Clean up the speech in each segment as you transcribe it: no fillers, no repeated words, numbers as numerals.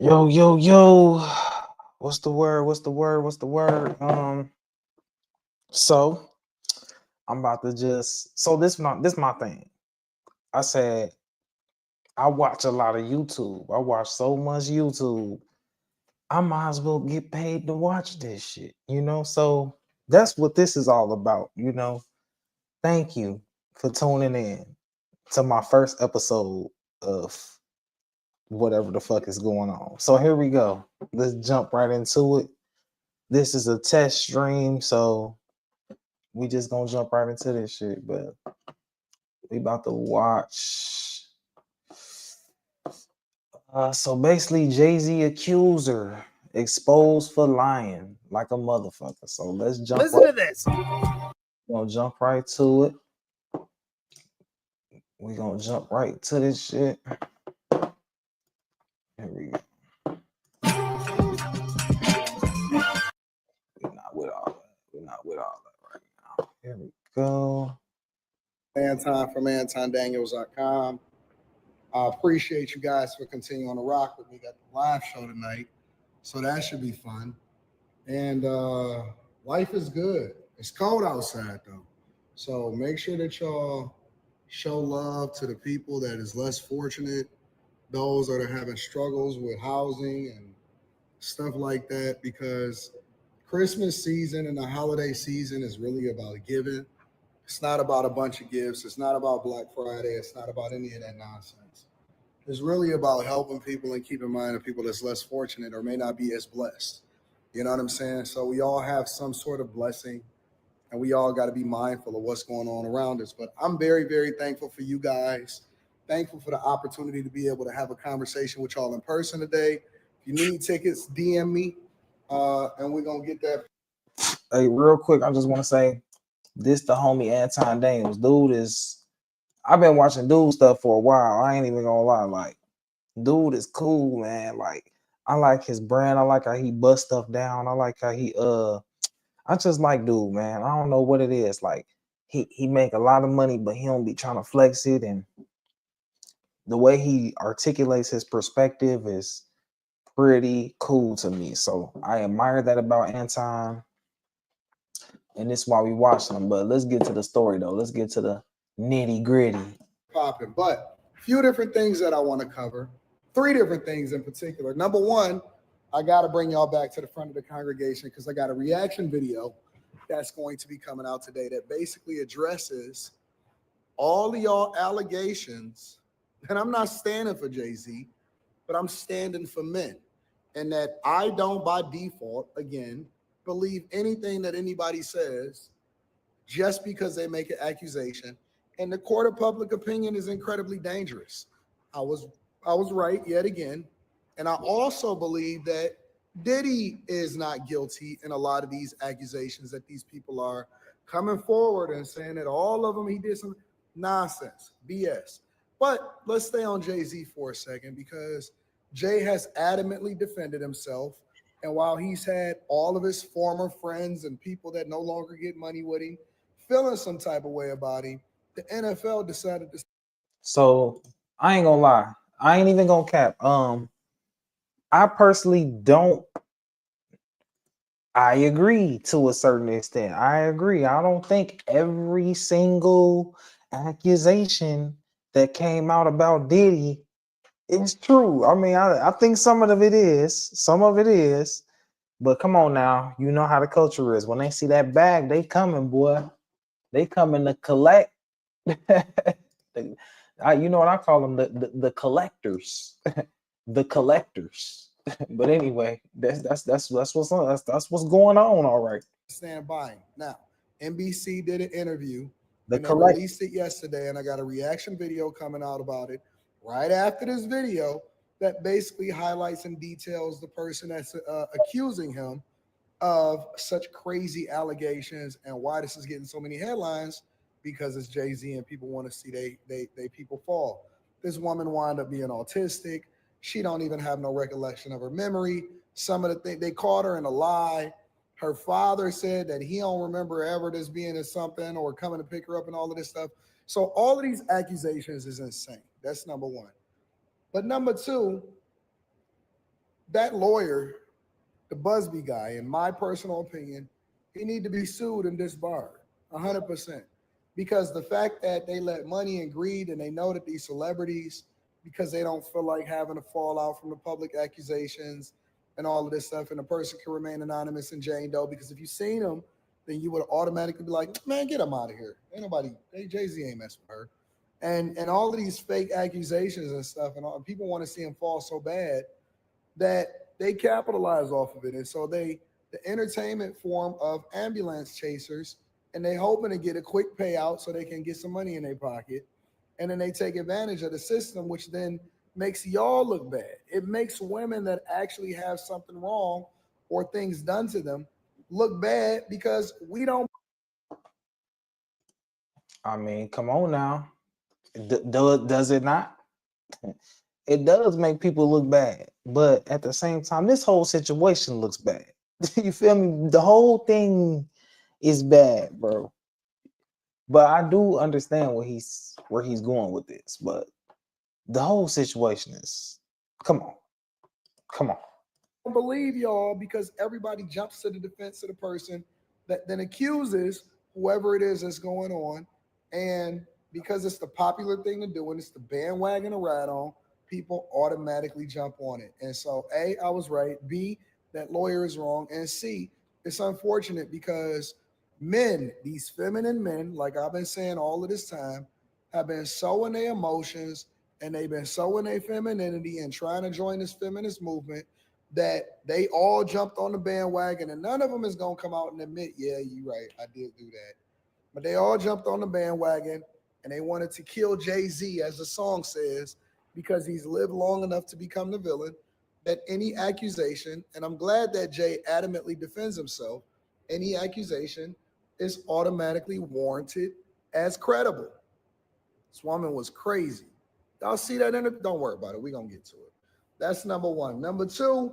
Yo, yo, yo. What's the word? What's the word? What's the word? So I'm about to this my thing. I said I watch a lot of YouTube. I watch so much YouTube. I might as well get paid to watch this shit, you know? So that's what this is all about, you know. Thank you for tuning in to my first episode of whatever the fuck is going on. So here we go. Let's jump right into it. This is a test stream, so we just gonna jump right into this shit. But we about to watch. So basically, Jay-Z accuser exposed for lying like a motherfucker. So let's jump. Listen to this. We're gonna jump right to it. We're gonna jump right to this shit. Here we go. We're not with all that. We're not with all that right now. Here we go. Anton from AntonDaniels.com. I appreciate you guys for continuing to rock with me. Got the live show tonight, so that should be fun. And life is good. It's cold outside though, so make sure that y'all show love to the people that is less fortunate, those that are having struggles with housing and stuff like that, because Christmas season and the holiday season is really about giving. It's not about a bunch of gifts. It's not about Black Friday. It's not about any of that nonsense. It's really about helping people and keep in mind the people that's less fortunate or may not be as blessed. You know what I'm saying? So we all have some sort of blessing, and we all got to be mindful of what's going on around us. But I'm very, very thankful for you guys. Thankful for the opportunity to be able to have a conversation with y'all in person today. If you need tickets, DM me, and we're going to get that. Hey, real quick, I just want to say this the homie Anton Daniels. Dude is I've been watching dude stuff for a while. I ain't even gonna lie. Like, dude is cool, man. Like, I like his brand. I like how he bust stuff down. I like how I just like dude, man. I don't know what it is. Like, he make a lot of money, but he don't be trying to flex it. And the way he articulates his perspective is pretty cool to me. So I admire that about Anton. And this is why we watch them. But let's get to the story though. Let's get to the nitty gritty. Popping, but a few different things that I want to cover. Three different things in particular. Number one, I got to bring y'all back to the front of the congregation because I got a reaction video that's going to be coming out today that basically addresses all of y'all allegations. And I'm not standing for Jay-Z, but I'm standing for men. And that I don't, by default, again, believe anything that anybody says just because they make an accusation. And the court of public opinion is incredibly dangerous. I was right yet again. And I also believe that Diddy is not guilty in a lot of these accusations that these people are coming forward and saying that all of them he did some nonsense, BS. But let's stay on Jay-Z for a second because Jay has adamantly defended himself. And while he's had all of his former friends and people that no longer get money with him feeling some type of way about him, the NFL decided to. So I ain't gonna lie. I ain't even gonna cap. I personally don't. I agree to a certain extent. I agree. I don't think every single accusation that came out about Diddy is true. I mean, I think some of it is. Some of it is. But come on now. You know how the culture is. When they see that bag, they coming, boy. They coming to collect. You know what I call them? The collectors. The collectors. But anyway, that's what's on. That's what's going on. All right. Stand by him. Now, NBC did an interview The and they collect. released it yesterday, and I got a reaction video coming out about it right after this video that basically highlights and details the person that's accusing him of such crazy allegations and why this is getting so many headlines because it's Jay-Z and people want to see they people fall. This woman wound up being autistic. She don't even have no recollection of her memory. Some of the things they caught her in a lie. Her father said that he don't remember ever this being in something or coming to pick her up and all of this stuff. So all of these accusations is insane. That's number one. But number two, that lawyer, the Busby guy, in my personal opinion, he need to be sued and disbarred 100%. Because the fact that they let money and greed and they know that these celebrities, because they don't feel like having a fallout from the public accusations and all of this stuff, and a person can remain anonymous in Jane Doe, because if you seen him, then you would automatically be like, man, get him out of here. Ain't nobody, Jay-Z ain't messing with her. And all of these fake accusations and stuff, and people want to see him fall so bad that they capitalize off of it. And so the entertainment form of ambulance chasers, and they hoping to get a quick payout so they can get some money in their pocket. And then they take advantage of the system, which then makes y'all look bad. It makes women that actually have something wrong or things done to them look bad because we don't. I mean, come on now. Does it not? It does make people look bad, but at the same time, this whole situation looks bad. You feel me? The whole thing is bad, bro. But I do understand where he's going with this. But the whole situation is, come on. I don't believe y'all because everybody jumps to the defense of the person that then accuses whoever it is that's going on. And because it's the popular thing to do and it's the bandwagon to ride on, people automatically jump on it. And so A, I was right. B, that lawyer is wrong. And C, it's unfortunate because men, these feminine men, like I've been saying all of this time, have been sowing their emotions and they've been sowing their femininity and trying to join this feminist movement, that they all jumped on the bandwagon, and none of them is going to come out and admit, yeah, you're right, I did do that. But they all jumped on the bandwagon and they wanted to kill Jay-Z, as the song says, because he's lived long enough to become the villain, that any accusation, and I'm glad that Jay adamantly defends himself, any accusation is automatically warranted as credible. This woman was crazy. Y'all see that in it? Don't worry about it. We're going to get to it. That's number one. Number two,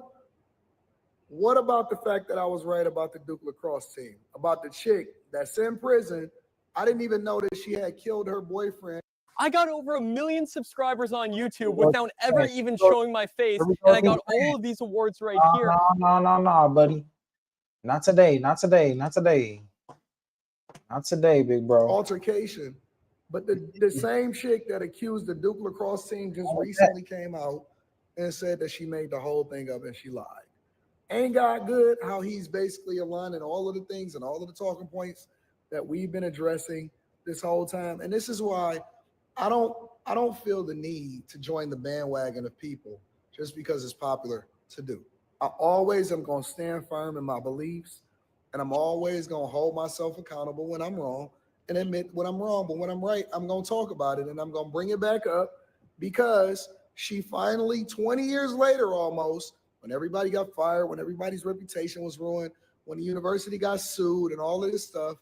what about the fact that I was right about the Duke lacrosse team? About the chick that's in prison. I didn't even know that she had killed her boyfriend. I got over 1 million subscribers on YouTube without ever even showing my face, and I got all of these awards right here. No, buddy. Not today, big bro. Altercation. But the same chick that accused the Duke lacrosse team just recently came out and said that she made the whole thing up and she lied. Ain't God good how he's basically aligning all of the things and all of the talking points that we've been addressing this whole time. And this is why I don't feel the need to join the bandwagon of people just because it's popular to do. I always am going to stand firm in my beliefs, and I'm always going to hold myself accountable when I'm wrong and admit when I'm wrong. But when I'm right, I'm going to talk about it and I'm going to bring it back up, because she finally, 20 years later almost, when everybody got fired, when everybody's reputation was ruined, when the university got sued and all of this stuff,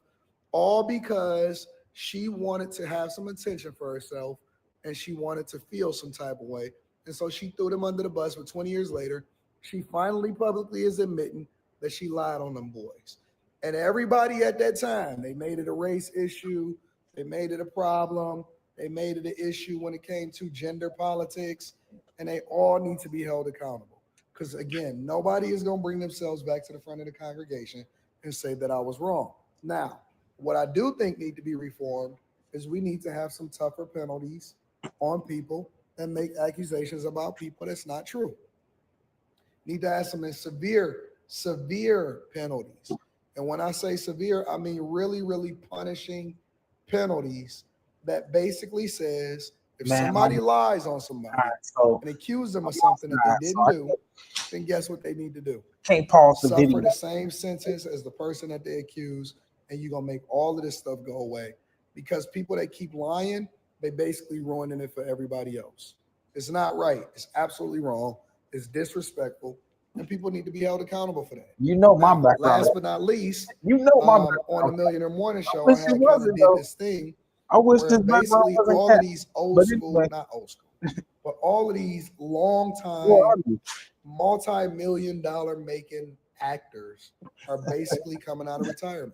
all because she wanted to have some attention for herself and she wanted to feel some type of way. And so she threw them under the bus, but 20 years later, she finally publicly is admitting that she lied on them boys. And everybody at that time, they made it a race issue. They made it a problem. They made it an issue when it came to gender politics, and they all need to be held accountable. Because again, nobody is going to bring themselves back to the front of the congregation and say that I was wrong. Now, what I do think need to be reformed is we need to have some tougher penalties on people that make accusations about people that's not true. Need to have some severe penalties. And when I say severe, I mean really, really punishing penalties that basically says if somebody lies on somebody and accuse them of something that they didn't do, then guess what they need to do? Can't pause the Suffer video. the same sentence as the person that they accuse, and you're going to make all of this stuff go away. Because people that keep lying, they basically ruining it for everybody else. It's not right. It's absolutely wrong. It's disrespectful, and people need to be held accountable for that. You know my background. Last but not least, you know my on the Millionaire Morning Show, I had kind of did this thing. I wish where this basically all of these old school, anyway. not old school, but all of these long time, multi-million-dollar making actors are basically coming out of retirement.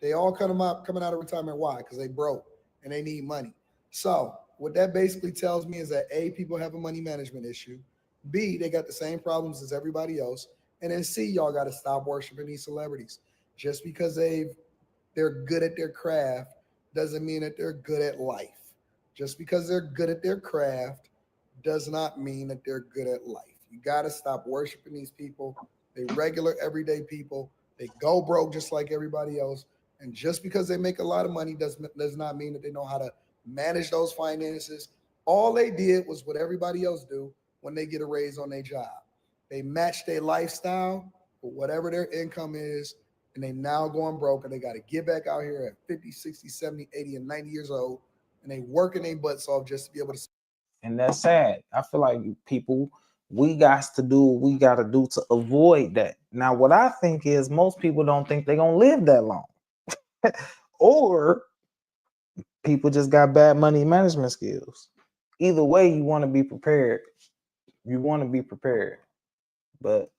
They all coming out of retirement. Why? Because they broke and they need money. So what that basically tells me is that A, people have a money management issue, B, they got the same problems as everybody else. And then C, y'all got to stop worshiping these celebrities. Just because they're good at their craft doesn't mean that they're good at life. Just because they're good at their craft does not mean that they're good at life. You got to stop worshiping these people. They regular, everyday people. They go broke just like everybody else. And just because they make a lot of money does not mean that they know how to manage those finances. All they did was what everybody else do when they get a raise on their job. They match their lifestyle with whatever their income is, and they now going broke, and they got to get back out here at 50, 60, 70, 80, and 90 years old, and they working their butts off just to be able to. And that's sad. I feel like people, we got to do what we got to do to avoid that. Now, what I think is most people don't think they're going to live that long. Or people just got bad money management skills. Either way, you want to be prepared. You want to be prepared. But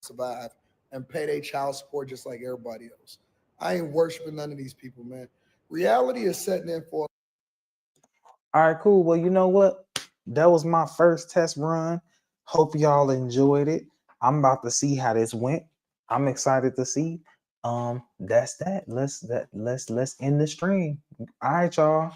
survive and pay their child support just like everybody else. I ain't worshiping none of these people, man. Reality is setting in for. all right, cool. Well, you know what? That was my first test run. Hope y'all enjoyed it. I'm about to see how this went. I'm excited to see. That's that. Let's end the stream. All right, y'all.